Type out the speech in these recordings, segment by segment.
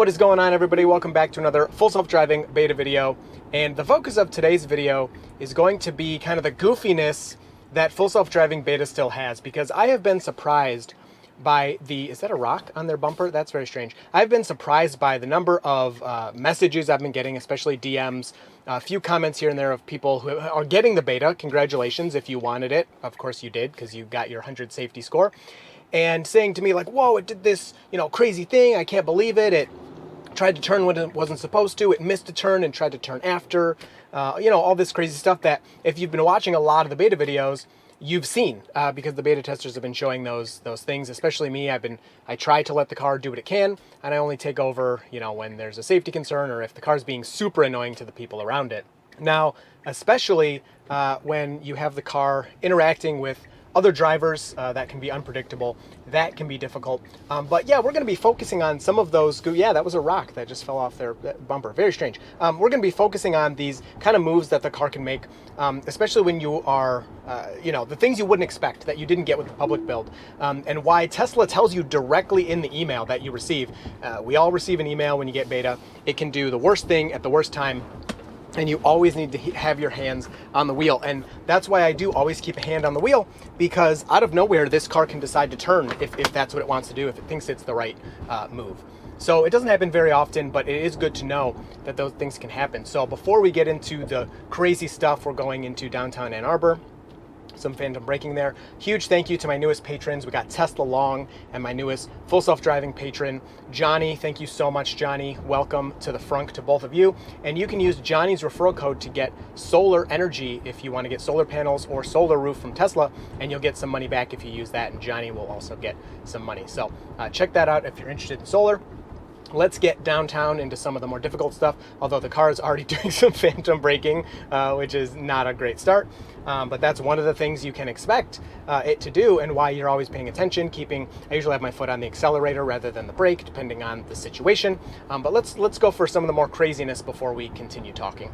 What is going on, everybody? Welcome back to another full self-driving beta video. And the focus of today's video is going to be kind of the goofiness that full self-driving beta still has, because I have been surprised by the, is that a rock on their bumper? That's very strange. I've been surprised by the number of messages I've been getting, especially DMs, a few comments here and there of people who are getting the beta. Congratulations if you wanted it. Of course you did, because you got your 100 safety score. And saying to me like, whoa, it did this, crazy thing. I can't believe it. It tried to turn when it wasn't supposed to. It missed a turn and tried to turn after. All this crazy stuff that if you've been watching a lot of the beta videos, you've seen, because the beta testers have been showing those things. Especially me, I try to let the car do what it can, and I only take over, when there's a safety concern or if the car's being super annoying to the people around it. Now, especially when you have the car interacting with other drivers, that can be unpredictable. That can be difficult. But yeah, we're going to be focusing on some of those. Yeah, that was a rock that just fell off their bumper. Very strange. We're going to be focusing on these kind of moves that the car can make, especially when you are, the things you wouldn't expect that you didn't get with the public build, and why Tesla tells you directly in the email that you receive. We all receive an email when you get beta. It can do the worst thing at the worst time, and you always need to have your hands on the wheel. And that's why I do always keep a hand on the wheel, because out of nowhere, this car can decide to turn if that's what it wants to do, if it thinks it's the right move. So it doesn't happen very often, but it is good to know that those things can happen. So before we get into the crazy stuff, we're going into downtown Ann Arbor. Some phantom braking there. Huge thank you to my newest patrons. We got Tesla Long and my newest full self-driving patron, Johnny. Thank you so much, Johnny. Welcome to the frunk to both of you. And you can use Johnny's referral code to get solar energy if you want to get solar panels or solar roof from Tesla, and you'll get some money back if you use that, and Johnny will also get some money. So check that out if you're interested in solar. Let's get downtown into some of the more difficult stuff, although the car is already doing some phantom braking, which is not a great start. But that's one of the things you can expect it to do, and why you're always paying attention, I usually have my foot on the accelerator rather than the brake, depending on the situation. But let's go for some of the more craziness before we continue talking.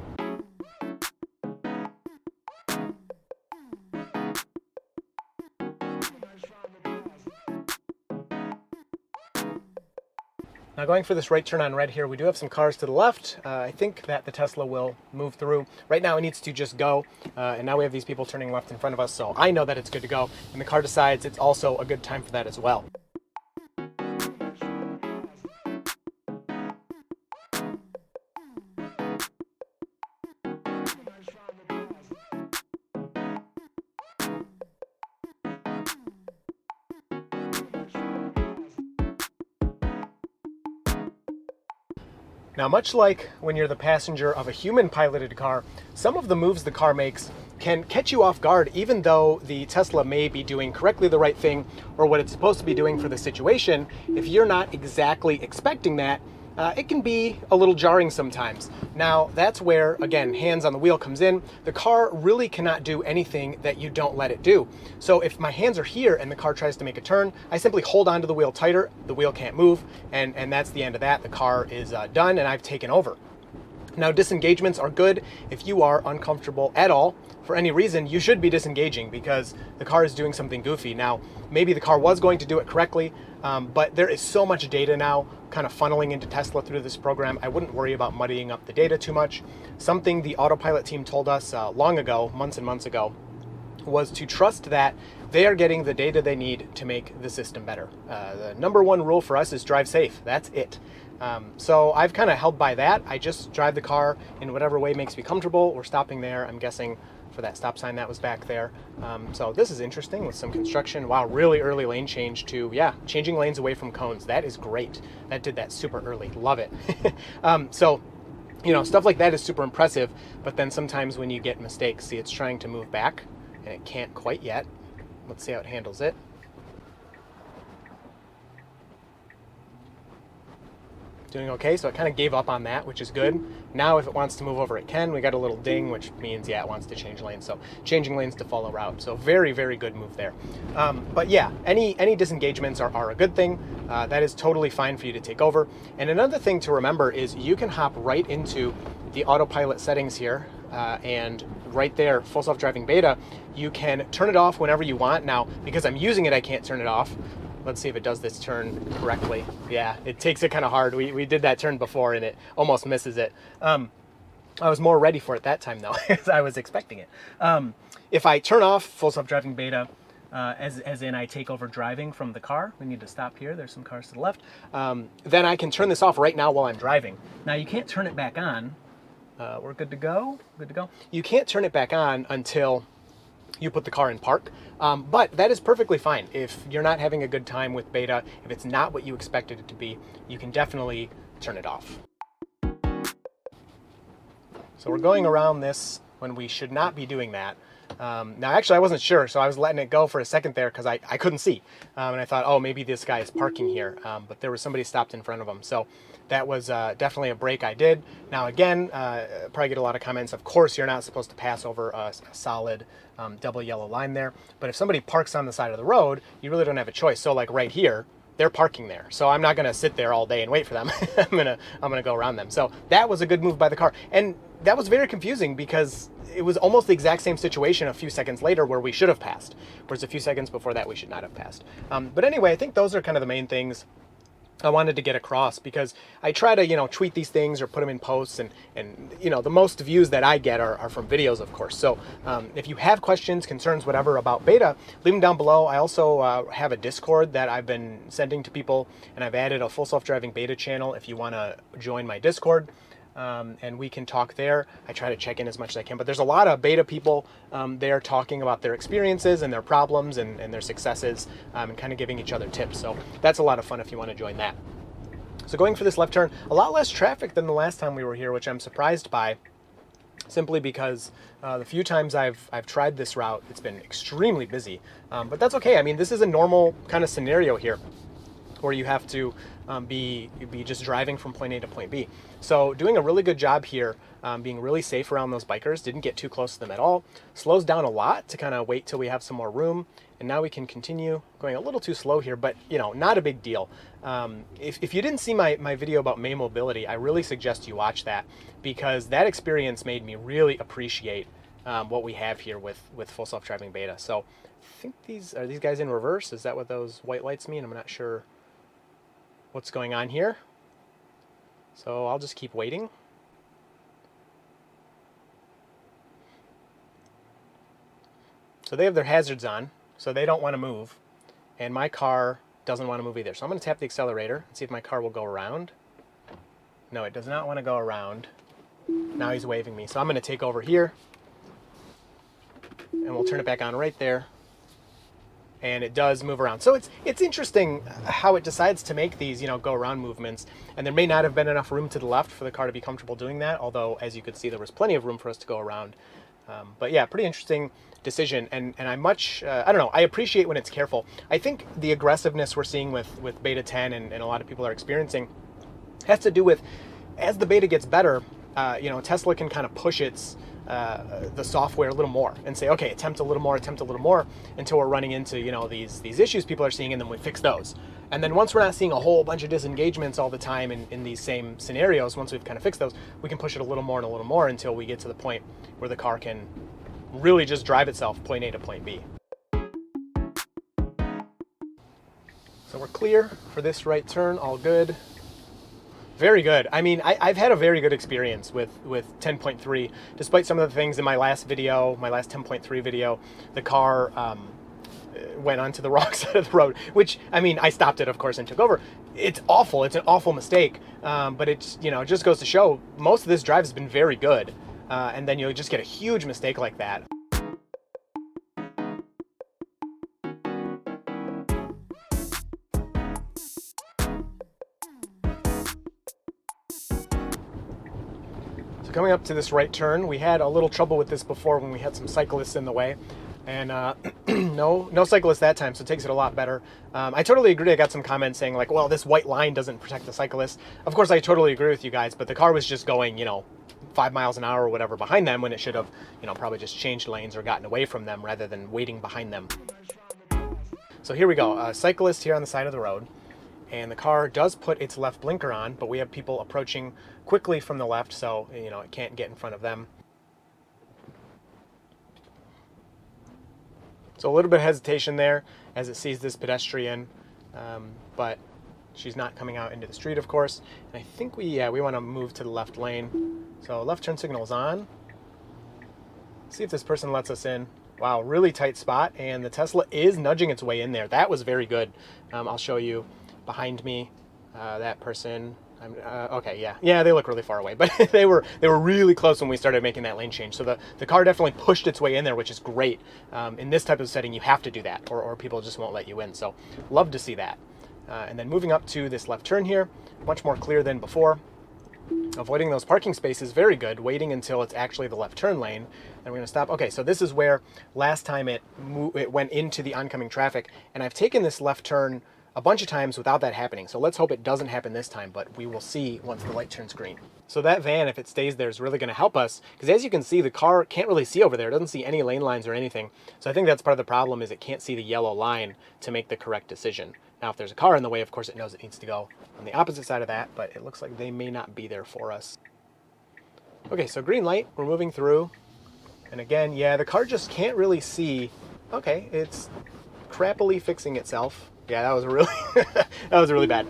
Now going for this right turn on red here, we do have some cars to the left. I think that the Tesla will move through. Right now it needs to just go, and now we have these people turning left in front of us, so I know that it's good to go, and the car decides it's also a good time for that as well. Now, much like when you're the passenger of a human-piloted car, some of the moves the car makes can catch you off guard, even though the Tesla may be doing correctly the right thing or what it's supposed to be doing for the situation. If you're not exactly expecting that, it can be a little jarring sometimes. Now, that's where, again, hands on the wheel comes in. The car really cannot do anything that you don't let it do. So if my hands are here and the car tries to make a turn, I simply hold onto the wheel tighter, the wheel can't move, and that's the end of that. The car is done and I've taken over. Now, disengagements are good if you are uncomfortable at all. For any reason, you should be disengaging because the car is doing something goofy. Now, maybe the car was going to do it correctly, but there is so much data now kind of funneling into Tesla through this program. I wouldn't worry about muddying up the data too much. Something the Autopilot team told us long ago, months and months ago, was to trust that they are getting the data they need to make the system better. The number one rule for us is drive safe. That's it. So I've kind of held by that. I just drive the car in whatever way makes me comfortable. We're stopping there, I'm guessing, for that stop sign that was back there. So this is interesting with some construction. Wow, really early lane change to, changing lanes away from cones. That is great. That did that super early. Love it. So, stuff like that is super impressive, but then sometimes when you get mistakes, see, it's trying to move back and it can't quite yet. Let's see how it handles it. Doing okay, so it kind of gave up on that, which is good. Now if it wants to move over, it can. We got a little ding, which means, it wants to change lanes. So changing lanes to follow route. So very, very good move there. But yeah, any disengagements are a good thing. That is totally fine for you to take over. And another thing to remember is you can hop right into the autopilot settings here, and right there, full self-driving beta, you can turn it off whenever you want. Now, because I'm using it, I can't turn it off. Let's see if it does this turn correctly. Yeah, it takes it kind of hard. We did that turn before and it almost misses it. I was more ready for it that time though, as I was expecting it. If I turn off Full Self-Driving Beta, as in I take over driving from the car, we need to stop here, there's some cars to the left, then I can turn this off right now while I'm driving. Now you can't turn it back on. We're good to go, good to go. You can't turn it back on until you put the car in park, but that is perfectly fine. If you're not having a good time with beta, if it's not what you expected it to be, you can definitely turn it off. So we're going around this when we should not be doing that. Now actually I wasn't sure, so I was letting it go for a second there because I couldn't see. And I thought, oh, maybe this guy is parking here, but there was somebody stopped in front of him. So that was definitely a break I did. Now again, probably get a lot of comments. Of course you're not supposed to pass over a solid double yellow line there, but if somebody parks on the side of the road, you really don't have a choice. So like right here, they're parking there. So I'm not gonna sit there all day and wait for them. I'm gonna go around them. So that was a good move by the car. And that was very confusing because it was almost the exact same situation a few seconds later where we should have passed, whereas a few seconds before that we should not have passed. But anyway, I think those are kind of the main things I wanted to get across, because I try to, tweet these things or put them in posts, and the most views that I get are from videos, of course. So if you have questions, concerns, whatever about beta, leave them down below. I also have a Discord that I've been sending to people, and I've added a Full Self-Driving Beta channel if you want to join my Discord. And we can talk there. I try to check in as much as I can, but there's a lot of beta people there talking about their experiences and their problems and their successes, and kind of giving each other tips. So that's a lot of fun if you want to join that. So going for this left turn, a lot less traffic than the last time we were here, which I'm surprised by, simply because the few times I've tried this route, it's been extremely busy. But that's okay. I mean, this is a normal kind of scenario here, where you have to be just driving from point A to point B. So doing a really good job here, being really safe around those bikers, didn't get too close to them at all. Slows down a lot to kind of wait till we have some more room. And now we can continue going a little too slow here, but not a big deal. If you didn't see my video about May Mobility, I really suggest you watch that, because that experience made me really appreciate what we have here with Full Self-Driving Beta. So I think are these guys in reverse? Is that what those white lights mean? I'm not sure what's going on here. So I'll just keep waiting. So they have their hazards on, so they don't want to move, and my car doesn't want to move either. So I'm going to tap the accelerator and see if my car will go around. No, it does not want to go around. Now he's waving me, so I'm going to take over here, and we'll turn it back on right there. And it does move around. So it's interesting how it decides to make these, go around movements. And there may not have been enough room to the left for the car to be comfortable doing that, although as you could see, there was plenty of room for us to go around. But yeah, pretty interesting decision. And I don't know, I appreciate when it's careful. I think the aggressiveness we're seeing with Beta 10 and a lot of people are experiencing has to do with, as the beta gets better, Tesla can kind of push the software a little more and say, okay, attempt a little more, until we're running into, these issues people are seeing, and then we fix those. And then once we're not seeing a whole bunch of disengagements all the time in these same scenarios, once we've kind of fixed those, we can push it a little more until we get to the point where the car can really just drive itself point A to point B. So we're clear for this right turn, all good. Very good. I mean, I've had a very good experience with 10.3, despite some of the things in my last video, my last 10.3 video, the car went onto the wrong side of the road, which, I mean, I stopped it, of course, and took over. It's awful. It's an awful mistake. But it's, it just goes to show most of this drive has been very good. And then you'll just get a huge mistake like that. So coming up to this right turn, we had a little trouble with this before when we had some cyclists in the way, and no cyclists that time, so it takes it a lot better. I totally agree. I got some comments saying like, well, this white line doesn't protect the cyclists. Of course, I totally agree with you guys, but the car was just going, 5 miles an hour or whatever behind them, when it should have, probably just changed lanes or gotten away from them rather than waiting behind them. So here we go, a cyclist here on the side of the road. And the car does put its left blinker on, but we have people approaching quickly from the left, so it can't get in front of them. So a little bit of hesitation there as it sees this pedestrian but she's not coming out into the street, of course. And I think we want to move to the left lane. So left turn signal is on. See if this person lets us in. Wow, really tight spot, and the Tesla is nudging its way in there. That was very good. I'll show you behind me, that person. Okay, yeah, they look really far away, but they were really close when we started making that lane change. So the car definitely pushed its way in there, which is great. In this type of setting, you have to do that, or people just won't let you in. So love to see that. And then moving up to this left turn here, much more clear than before. Avoiding those parking spaces, very good. Waiting until it's actually the left turn lane, and we're going to stop. Okay, so this is where last time it went into the oncoming traffic, and I've taken this left turn a bunch of times without that happening. So let's hope it doesn't happen this time, but we will see once the light turns green. So that van, if it stays there, is really going to help us, because as you can see, the car can't really see over there. It doesn't see any lane lines or anything. So I think that's part of the problem, is it can't see the yellow line to make the correct decision. Now, if there's a car in the way, of course, it knows it needs to go on the opposite side of that, but it looks like they may not be there for us. Okay, so green light, we're moving through. And again, yeah, the car just can't really see. Okay, it's crappily fixing itself. Yeah, that was really, that was really bad.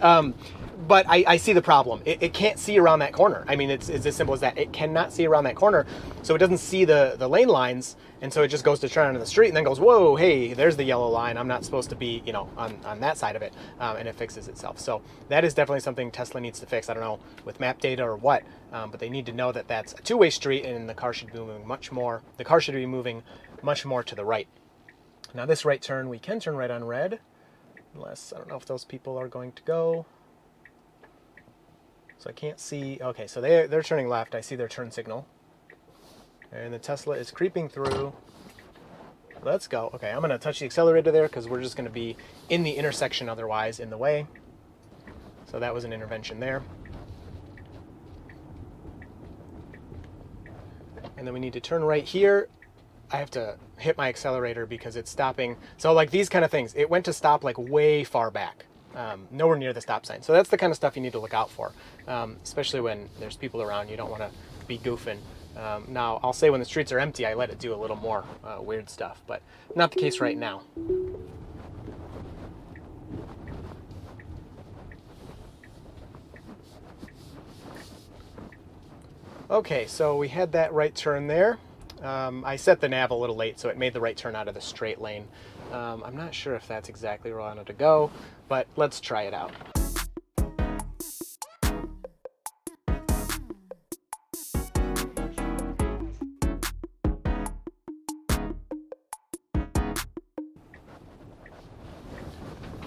But I see the problem. It can't see around that corner. I mean, it's as simple as that. It cannot see around that corner, so it doesn't see the lane lines, and so it just goes to turn onto the street and then goes, whoa, hey, there's the yellow line. I'm not supposed to be, on that side of it, and it fixes itself. So that is definitely something Tesla needs to fix. I don't know with map data or what, but they need to know that that's a two-way street, and the car should be moving much more. The car should be moving much more to the right. Now this right turn, we can turn right on red, unless I don't know if those people are going to go. So I can't see. Okay, so they're turning left. I see their turn signal. And the Tesla is creeping through. Let's go. Okay, I'm going to touch the accelerator there because we're just going to be in the intersection otherwise in the way. So that was an intervention there. And then we need to turn right here. I have to hit my accelerator because it's stopping. So like these kind of things, it went to stop like way far back. Nowhere near the stop sign. So that's the kind of stuff you need to look out for, especially when there's people around. You don't want to be goofing. Now, I'll say when the streets are empty, I let it do a little more weird stuff, but not the case right now. Okay, so we had that right turn there. I set the nav a little late, so it made the right turn out of the straight lane. I'm not sure if that's exactly where I wanted to go, but let's try it out.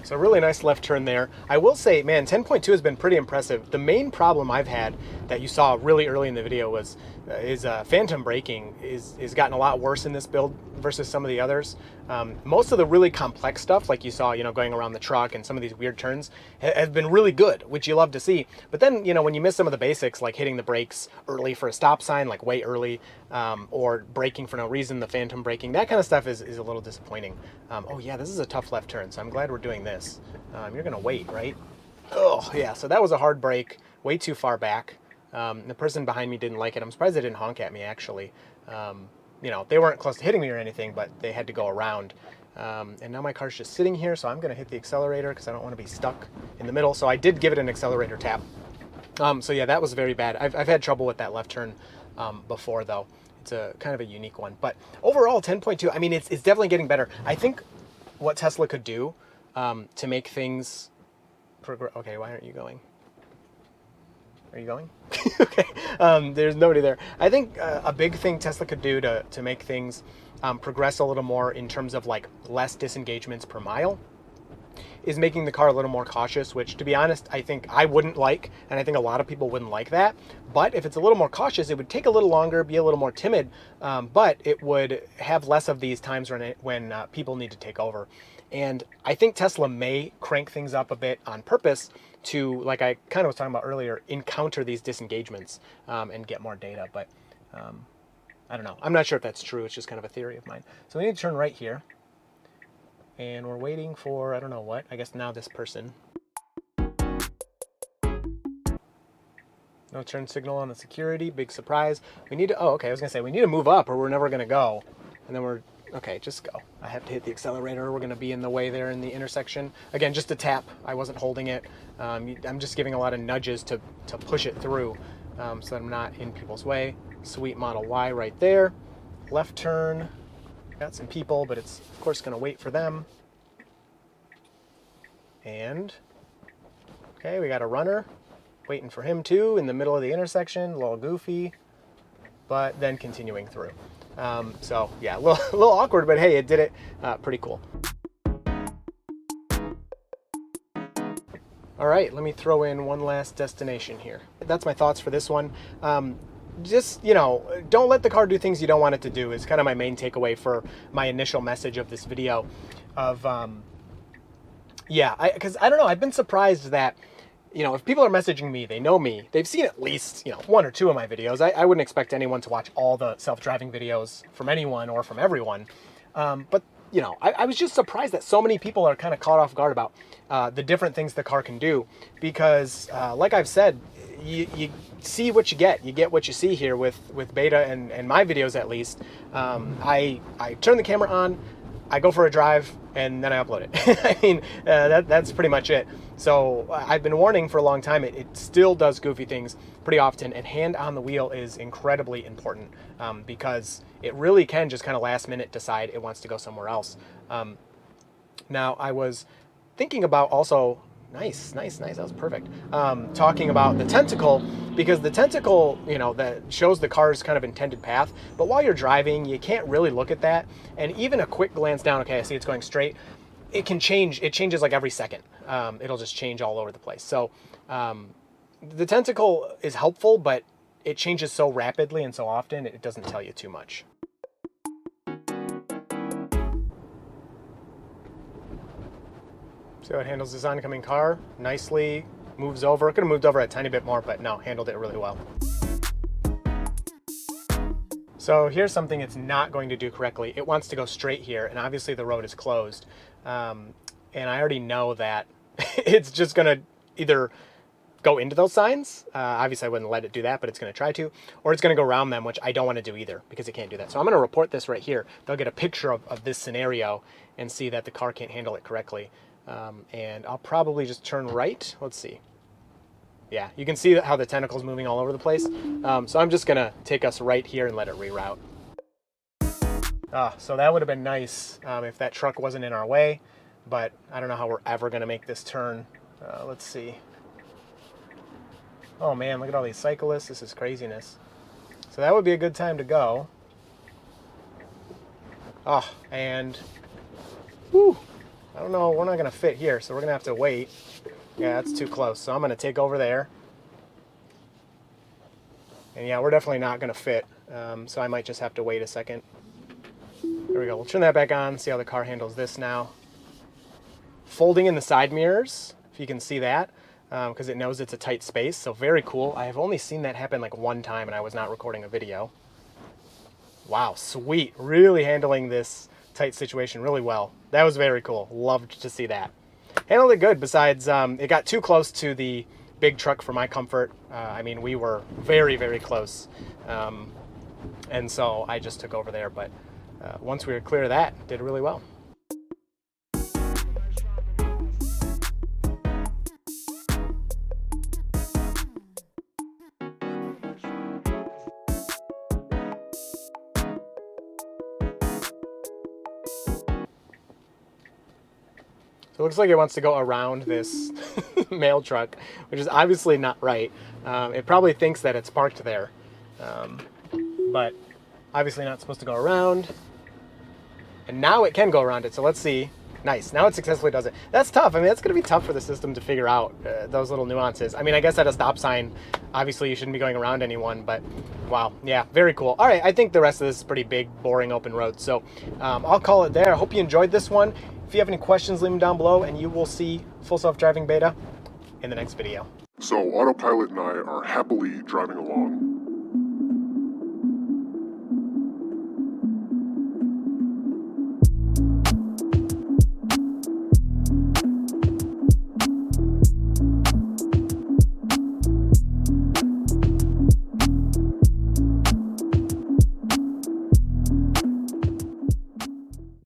So really nice left turn there. I will say, man, 10.2 has been pretty impressive. The main problem I've had that you saw really early in the video was phantom braking is gotten a lot worse in this build versus some of the others. Most of the really complex stuff, like you saw, going around the truck and some of these weird turns, have been really good, which you love to see. But then, when you miss some of the basics, like hitting the brakes early for a stop sign, like way early, or braking for no reason, the phantom braking, that kind of stuff is a little disappointing. Oh yeah, this is a tough left turn, so I'm glad we're doing this. You're gonna wait, right? Oh yeah, so that was a hard brake, way too far back. The person behind me didn't like it. I'm surprised they didn't honk at me, actually. They weren't close to hitting me or anything, but they had to go around. And now my car's just sitting here, so I'm gonna hit the accelerator because I don't want to be stuck in the middle. So I did give it an accelerator tap. So yeah, that was very bad. I've had trouble with that left turn before, though. It's a kind of a unique one. But overall, 10.2, I mean, it's definitely getting better. I think what Tesla could do to make things okay, why aren't you going? Are you going? Okay, there's nobody there. I think a big thing Tesla could do to make things progress a little more in terms of like less disengagements per mile is making the car a little more cautious, which, to be honest, I think I wouldn't like, and I think a lot of people wouldn't like that. But if it's a little more cautious, it would take a little longer, be a little more timid, but it would have less of these times when people need to take over. And I think Tesla may crank things up a bit on purpose to, like I kind of was talking about earlier, encounter these disengagements and get more data. But I don't know. I'm not sure if that's true. It's just kind of a theory of mine. So we need to turn right here. And we're waiting for, I don't know what, I guess now this person. No turn signal on the security, big surprise. We need to, oh, okay, I was gonna say, we need to move up or we're never gonna go. And then we're Okay, just go. I have to hit the accelerator. We're going to be in the way there in the intersection. Again, just a tap. I wasn't holding it. I'm just giving a lot of nudges to push it through so that I'm not in people's way. Sweet Model Y right there. Left turn. Got some people, but it's, of course, going to wait for them. And, okay, we got a runner. Waiting for him, too, in the middle of the intersection. A little goofy, but then continuing through. So yeah, a little awkward, but hey, it did it pretty cool. All right, let me throw in one last destination here. That's my thoughts for this one. Just, you know, don't let the car do things you don't want it to do is kind of my main takeaway for my initial message of this video of, yeah, because I don't know, I've been surprised that, you know, if people are messaging me, they know me, they've seen at least, you know, 1 or 2 of my videos. I wouldn't expect anyone to watch all the self-driving videos from anyone or from everyone. But, you know, I was just surprised that so many people are kind of caught off guard about the different things the car can do. Because, like I've said, you see what you get. You get what you see here with beta and my videos at least. I turn the camera on, I go for a drive, and then I upload it. I mean, that's pretty much it. So I've been warning for a long time, it still does goofy things pretty often, and hand on the wheel is incredibly important because it really can just kind of last minute decide it wants to go somewhere else. Now, I was thinking about also, nice, that was perfect, talking about the tentacle, because the tentacle, you know, that shows the car's kind of intended path, but while you're driving, you can't really look at that, and even a quick glance down, okay, I see it's going straight, it can change, it changes like every second. It'll just change all over the place. So the tentacle is helpful, but it changes so rapidly and so often, it doesn't tell you too much. See how it handles this oncoming car? Nicely, moves over. It could have moved over a tiny bit more, but no, handled it really well. So here's something it's not going to do correctly. It wants to go straight here, and obviously the road is closed. And I already know that it's just going to either go into those signs. Obviously, I wouldn't let it do that, but it's going to try to. Or it's going to go around them, which I don't want to do either, because it can't do that. So I'm going to report this right here. They'll get a picture of this scenario and see that the car can't handle it correctly. And I'll probably just turn right. Let's see. Yeah, you can see how the tentacle's moving all over the place. So I'm just going to take us right here and let it reroute. So that would have been nice if that truck wasn't in our way, but I don't know how we're ever going to make this turn. Let's see. Oh man, look at all these cyclists. This is craziness. So that would be a good time to go. Oh, and whew, I don't know, we're not going to fit here, so we're going to have to wait. Yeah, that's too close, so I'm going to take over there. And yeah, we're definitely not going to fit, so I might just have to wait a second. There we go. We'll turn that back on, see how the car handles this now. Folding in the side mirrors, if you can see that, because it knows it's a tight space, so very cool. I have only seen that happen like one time, and I was not recording a video. Wow, sweet. Really handling this tight situation really well. That was very cool. Loved to see that. Handled it good, besides it got too close to the big truck for my comfort. I mean, we were very, very close. And so I just took over there, but once we were clear of that, did really well. So it looks like it wants to go around this mail truck, which is obviously not right. It probably thinks that it's parked there, but obviously not supposed to go around. And now it can go around it, so let's see. Nice, now it successfully does it. That's tough. I mean, that's going to be tough for the system to figure out those little nuances. I mean, I guess at a stop sign, obviously you shouldn't be going around anyone, but wow, yeah, very cool. All right, I think the rest of this is pretty big, boring open road, so I'll call it there. I hope you enjoyed this one. If you have any questions, leave them down below, and you will see Full Self-Driving Beta in the next video. So Autopilot and I are happily driving along.